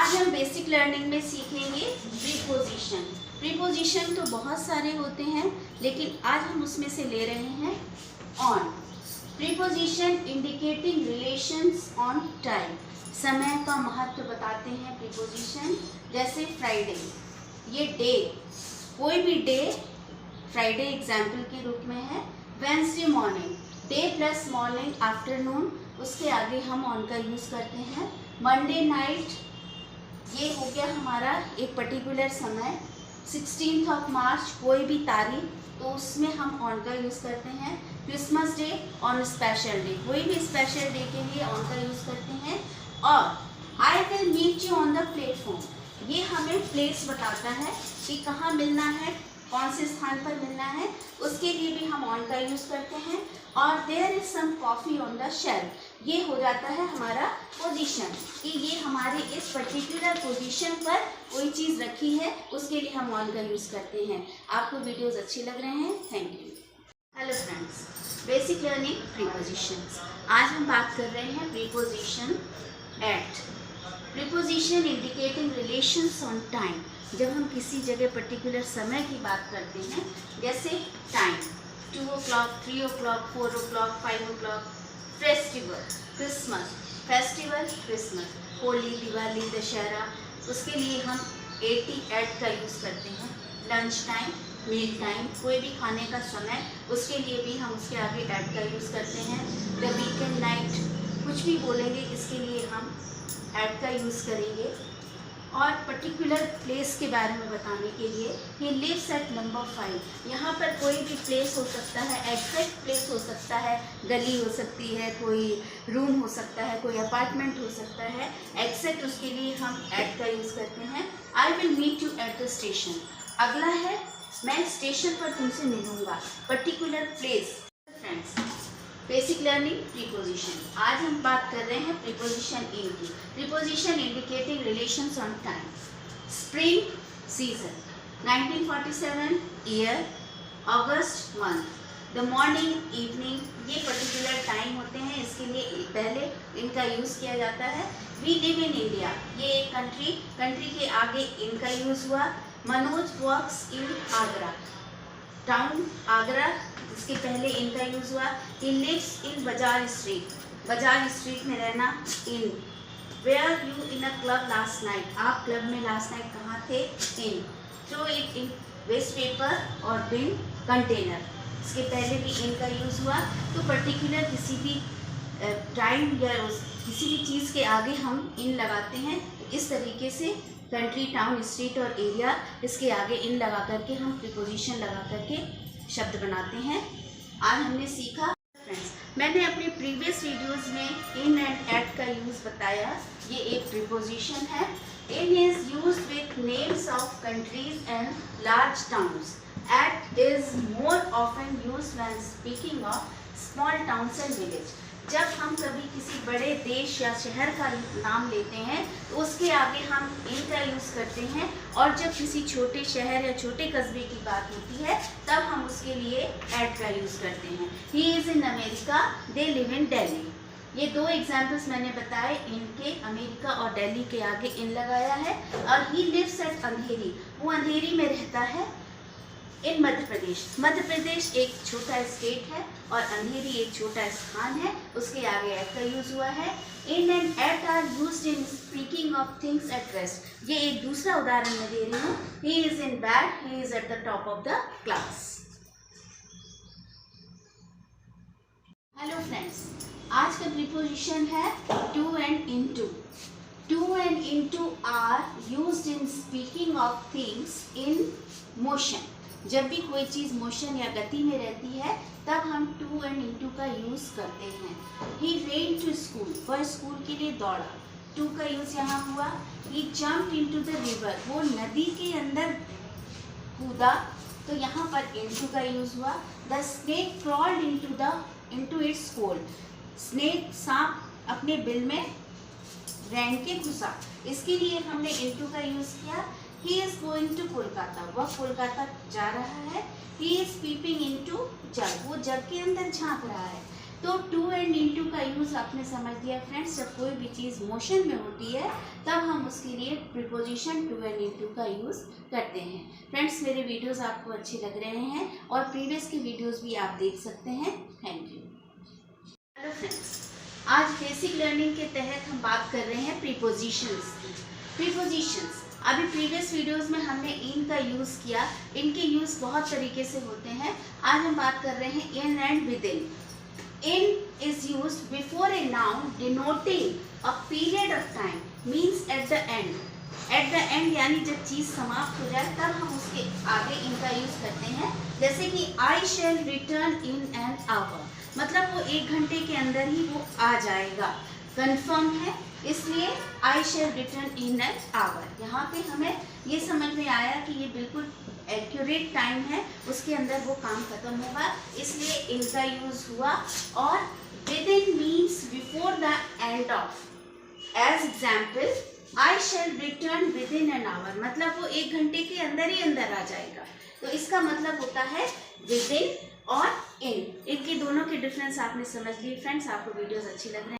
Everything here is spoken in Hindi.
आज हम बेसिक लर्निंग में सीखेंगे प्रीपोजिशन। प्रीपोजिशन तो बहुत सारे होते हैं, लेकिन आज हम उसमें से ले रहे हैं on. Preposition indicating relations on time, समय का महत्व बताते हैं प्रीपोजिशन। जैसे फ्राइडे, ये डे, कोई भी डे फ्राइडे एग्जाम्पल के रूप में है। Wednesday morning, debt plus morning afternoon, उसके आगे हम ऑन का यूज़ करते हैं। मंडे नाइट, ये हो गया हमारा एक पर्टिकुलर समय। 16 मार्च, कोई भी तारीख, तो उसमें हम ऑन का यूज़ करते हैं। Christmas day, on special day, कोई भी स्पेशल डे के लिए ऑन का यूज़ करते हैं। और I will meet you on the platform, ये हमें प्लेस बताता है कि कहाँ मिलना है, कौन से स्थान पर मिलना है, उसके लिए भी हम ऑन का यूज़ करते हैं। और there is some coffee on the shelf, ये हो जाता है हमारा पोजीशन, कि ये हमारे इस पर्टिकुलर पोजीशन पर कोई चीज़ रखी है, उसके लिए हम ऑन का यूज़ करते हैं। आपको वीडियोस अच्छे लग रहे हैं? Thank you. Hello friends, basic learning prepositions. आज हम बात कर रहे हैं preposition at. Preposition indicating relations on time, जब हम किसी जगह पर्टिकुलर समय की बात करते हैं, जैसे time 2 o'clock, 3 o'clock, 4 o'clock, 5 o'clock। Festival, Christmas, festival Christmas, Holi, Diwali, Dussehra, उसके लिए हम एट का यूज़ करते हैं। लंच टाइम, मील टाइम, कोई भी खाने का समय, उसके लिए भी हम उसके आगे एट का यूज़ करते हैं। द वीकेंड नाइट, कुछ भी बोलेंगे इसके लिए हम एट का यूज़ करेंगे। और पर्टिकुलर प्लेस के बारे में बताने के लिए, ही लिव्स एट नंबर 5, यहाँ पर कोई भी प्लेस हो सकता है, एग्जैक्ट प्लेस हो सकता है, गली हो सकती है, कोई रूम हो सकता है, कोई अपार्टमेंट हो सकता है। एग्जैक्ट, उसके लिए हम एट का यूज़ करते हैं। I will meet you at the station, अगला है मैं स्टेशन पर तुमसे मिलूँगा। Particular place. Friends, basic learning preposition, आज हम बात कर रहे हैं प्रीपोजिशन इन की। Preposition indicating relations on time. Spring season, 1947 year, August month. The morning, evening, ये पर्टिकुलर टाइम होते हैं, इसके लिए पहले इनका यूज़ किया जाता है। वी लिव इन इंडिया, ये एक कंट्री के आगे इनका यूज़ हुआ। Manoj works in Agra, town Agra, इसके पहले इनका यूज़ हुआ। ही लिव्स इन बाजार स्ट्रीट, बाजार स्ट्रीट में रहना, in. Were you in a club last night, आप क्लब में लास्ट नाइट कहाँ थे, in. Throw it in waste paper और बिन कंटेनर, इसके पहले भी इनका यूज़ हुआ। तो पर्टिकुलर किसी भी टाइम या किसी भी चीज़ के आगे हम इन लगाते हैं। तो इस तरीके से कंट्री, टाउन, स्ट्रीट और एरिया, इसके आगे इन लगा करके हम प्रीपोजिशन लगा करके शब्द बनाते हैं। आज हमने सीखा। फ्रेंड्स, मैंने अपने प्रीवियस वीडियोस में इन एंड एट का यूज़ बताया। ये एक प्रीपोजिशन है। In is used with names of countries and large towns. At is more often used when speaking of small towns and village. जब हम कभी किसी बड़े देश या शहर का नाम लेते हैं, तो उसके आगे हम इन का यूज़ करते हैं। और जब किसी छोटे शहर या छोटे कस्बे की बात होती है, तब हम उसके लिए एट का यूज़ करते हैं। He is in America, they live in Delhi. ये दो एग्जाम्पल्स मैंने बताए, इनके, अमेरिका और दिल्ली के आगे इन लगाया है। और ही लिव्स एट अंधेरी, वो अंधेरी में रहता है, इन मध्य प्रदेश। मध्य प्रदेश एक छोटा स्टेट है और अंधेरी एक छोटा स्थान है, उसके आगे एट का यूज हुआ है। In and at are used in speaking of things at rest, ये एक दूसरा उदाहरण मैं दे रही हूँ। He is in bed, he is at the top of the class. Hello friends, आज का प्रीपोजिशन है to and into. To and into are used in speaking of things in motion. जब भी कोई चीज़ मोशन या गति में रहती है, तब हम टू एंड इनटू का यूज़ करते हैं। ही रेन टू स्कूल, वह स्कूल के लिए दौड़ा, टू का यूज़ यहाँ हुआ। ही जम्प्ड इनटू द रिवर, वो नदी के अंदर कूदा, तो यहाँ पर इनटू का यूज़ हुआ। The snake crawled into its hole, snake, सांप अपने बिल में रैन के घुसा, इसके लिए हमने इनटू का यूज़ किया। He is going to Kolkata, वह कोलकाता जा रहा है। He is peeping into जग, वो जग के अंदर झांक रहा है। तो टू एंड इनटू का यूज़ आपने समझ लिया फ्रेंड्स। जब कोई भी चीज़ मोशन में होती है तब हम उसके लिए प्रीपोजिशन टू एंड इनटू का यूज़ करते हैं। फ्रेंड्स, मेरे वीडियोस आपको अच्छे लग रहे हैं और प्रीवियस के वीडियोस भी आप देख सकते हैं। Thank you. हेलो फ्रेंड्स, आज बेसिक लर्निंग के तहत हम बात कर रहे हैं प्रीपोजिशंस की। प्रीपोजिशंस, अभी प्रीवियस वीडियोस में हमने इन का यूज़ किया। इनके यूज़ बहुत तरीके से होते हैं। आज हम बात कर रहे हैं in and with in. In is used before a noun denoting a period of time, means at the end. At the end यानी जब चीज़ समाप्त हो जाए तब हम उसके आगे इनका यूज़ करते हैं। जैसे कि I shall return in an hour, मतलब वो 1 घंटे के अंदर ही वो आ जाएगा, कंफर्म है, इसलिए I shall return in an hour। यहाँ पे हमें ये समझ में आया कि ये बिल्कुल एक्यूरेट टाइम है, उसके अंदर वो काम खत्म होगा, इसलिए इनका यूज हुआ। और within means before the end of. As example, I shall return within an hour, मतलब वो 1 घंटे के अंदर ही अंदर आ जाएगा। तो इसका मतलब होता है विद इन और इन। इनके दोनों के डिफरेंस आपने समझ लिए फ्रेंड्स। आपको वीडियोस अच्छी लग रही है।